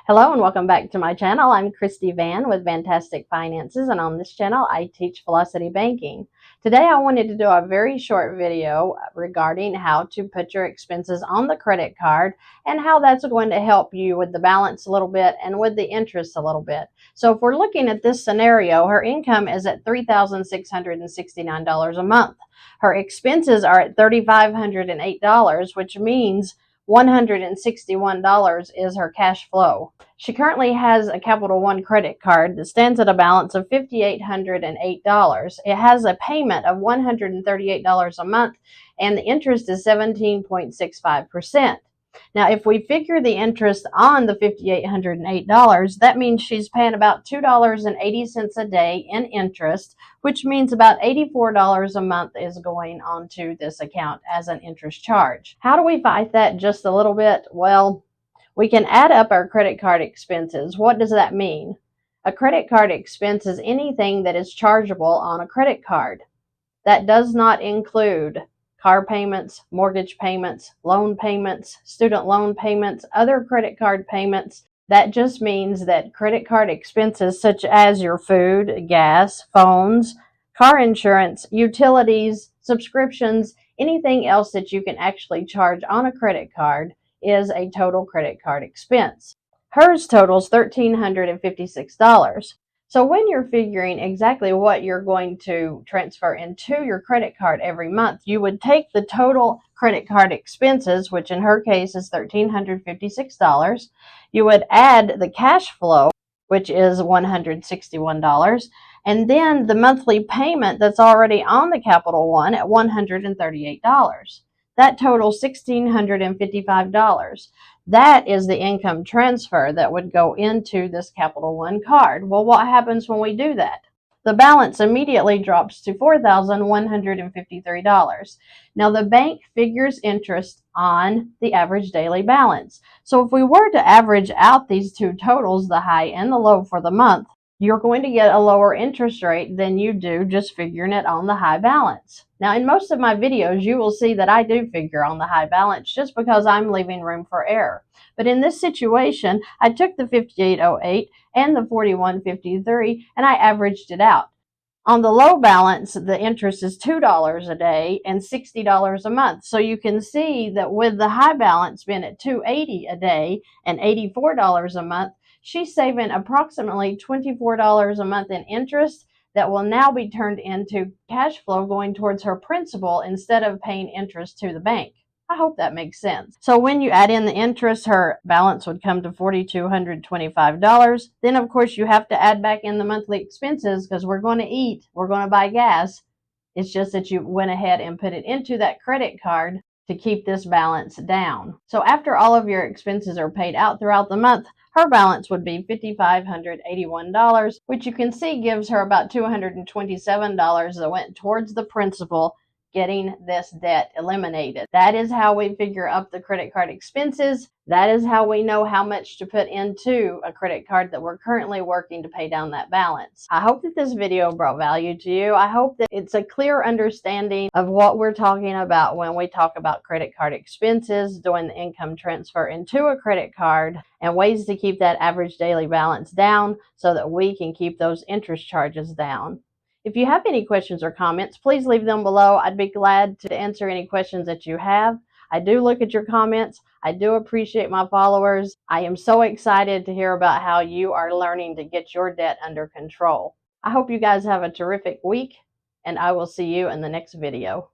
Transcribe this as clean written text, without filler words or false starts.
Hello and welcome back to my channel. I'm Christy Vann with Fantastic Finances, and on this channel I teach velocity banking. Today I wanted to do a very short video regarding how to put your expenses on the credit card and how that's going to help you with the balance a little bit and with the interest a little bit. So if we're looking at this scenario, her income is at $3,669 a month. Her expenses are at $3,508, which means $161 is her cash flow. She currently has a Capital One credit card that stands at a balance of $5,808. It has a payment of $138 a month, and the interest is 17.65%. Now, if we figure the interest on the $5,808, that means she's paying about $2.80 a day in interest, which means about $84 a month is going onto this account as an interest charge. How do we fight that just a little bit? Well, we can add up our credit card expenses. What does that mean? A credit card expense is anything that is chargeable on a credit card. That does not include car payments, mortgage payments, loan payments, student loan payments, other credit card payments. That just means that credit card expenses such as your food, gas, phones, car insurance, utilities, subscriptions, anything else that you can actually charge on a credit card is a total credit card expense. Hers totals $1,356. So when you're figuring exactly what you're going to transfer into your credit card every month, you would take the total credit card expenses, which in her case is $1,356. You would add the cash flow, which is $161, and then the monthly payment that's already on the Capital One at $138. That totals $1,655. That is the income transfer that would go into this Capital One card. Well, what happens when we do that? The balance immediately drops to $4,153. Now, the bank figures interest on the average daily balance. So if we were to average out these two totals, the high and the low for the month, you're going to get a lower interest rate than you do just figuring it on the high balance. Now, in most of my videos, you will see that I do figure on the high balance just because I'm leaving room for error. But in this situation, I took the 5808 and the 4153 and I averaged it out. On the low balance, the interest is $2 a day and $60 a month. So you can see that with the high balance being at $280 a day and $84 a month, she's saving approximately $24 a month in interest that will now be turned into cash flow going towards her principal instead of paying interest to the bank. I hope that makes sense. So when you add in the interest, her balance would come to $4,225. Then, of course, you have to add back in the monthly expenses because we're going to eat, we're going to buy gas. It's just that you went ahead and put it into that credit card to keep this balance down. So after all of your expenses are paid out throughout the month, her balance would be $5,581, which you can see gives her about $227 that went towards the principal getting this debt eliminated. That is how we figure up the credit card expenses. That is how we know how much to put into a credit card that we're currently working to pay down that balance. I hope that this video brought value to you. I hope that it's a clear understanding of what we're talking about when we talk about credit card expenses, doing the income transfer into a credit card, and ways to keep that average daily balance down so that we can keep those interest charges down. If you have any questions or comments, please leave them below. I'd be glad to answer any questions that you have. I do look at your comments. I do appreciate my followers. I am so excited to hear about how you are learning to get your debt under control. I hope you guys have a terrific week, and I will see you in the next video.